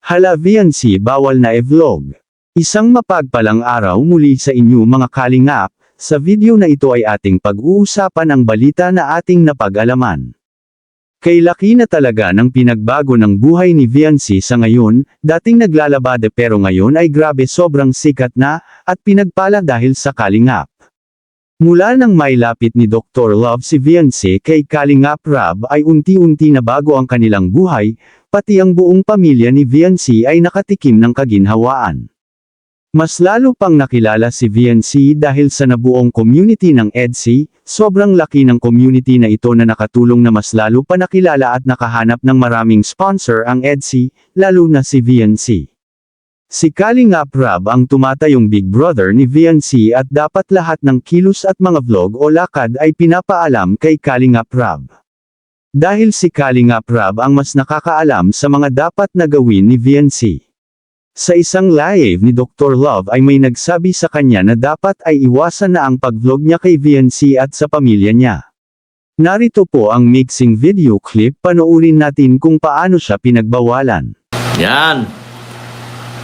Hala VNC bawal na e-vlog. Isang mapagpalang araw muli sa inyo mga kalingap, sa video na ito ay ating pag-uusapan ang balita na ating napag-alaman. Kay laki na talaga ng pinagbago ng buhay ni VNC sa ngayon, dating naglalabada pero ngayon ay grabe sobrang sikat na, at pinagpala dahil sa kalingap. Mula nang mailapit ni Dr. Love si VNC kay Kalingap Rab ay unti-unti na bago ang kanilang buhay, pati ang buong pamilya ni VNC ay nakatikim ng kaginhawaan. Mas lalo pang nakilala si VNC dahil sa nabuong community ng EDC, sobrang laki ng community na ito na nakatulong na mas lalo pa nakilala at nakahanap ng maraming sponsor ang EDC, lalo na si VNC. Si Kalingap Rab ang tumatayong big brother ni VNC at dapat lahat ng kilos at mga vlog o lakad ay pinapaalam kay Kalingap Rab. Dahil si Kalingap Rab ang mas nakakaalam sa mga dapat na gawin ni VNC. Sa isang live ni Dr. Love ay may nagsabi sa kanya na dapat ay iwasan na ang pag-vlog niya kay VNC at sa pamilya niya. Narito po ang mixing video clip, panoorin natin kung paano siya pinagbawalan. Yan.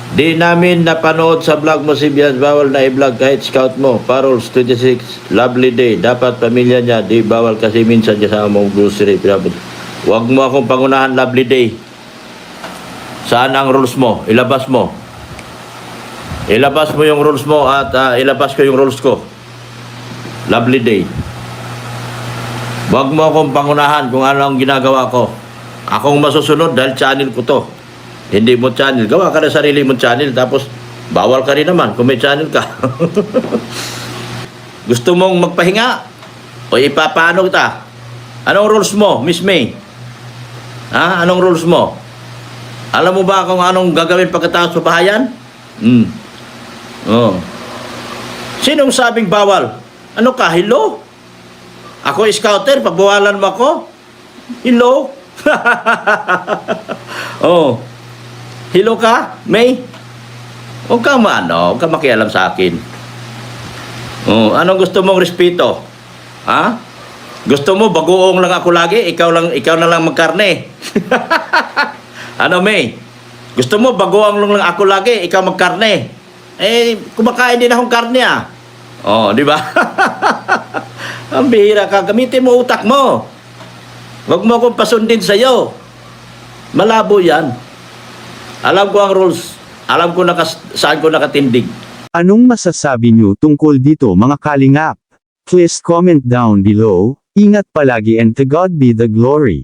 Di namin napanood sa vlog mo si Bias, bawal na i-vlog kahit scout mo. Parols 26, lovely day. Dapat pamilya niya, di bawal kasi minsan kasama mong grocery. Huwag mo akong pangunahan, lovely day. Saan ang rules mo? Ilabas mo. Ilabas mo yung rules mo at ilabas ko yung rules ko. Lovely day. Huwag mo akong pangunahan kung ano ang ginagawa ko. Akong masusunod dahil channel ko to. Hindi mo channel. Gawa ka na sarili mo channel. Tapos, bawal ka rin naman kung may channel ka. Gusto mong magpahinga? O ipapaano kita? Anong rules mo, Miss May? Ha? Anong rules mo? Alam mo ba kung anong gagawin pagkatapos sa bahayan? Oh. Sinong sabing bawal? Ano ka? Hello? Ako scouter, pagbawalan mo ako? Hello? Oh. Hello ka, May? Huwag ka huwag ka makialam sa akin. Oh, anong gusto mong respeto? Ha? Gusto mo bagoong lang ako lagi, ikaw na lang magkarne. Ano, May? Gusto mo bagoong lang ako lagi, ikaw magkarne. Kumakain din akong karne Oh, di ba? Ang bihira ka, gamitin mo utak mo. Huwag mo akong pasundin sa'yo. Malabo yan. Alam ko ang rules. Alam ko saan ko nakatindig. Anong masasabi niyo tungkol dito mga kalingap? Please comment down below. Ingat palagi and to God be the glory.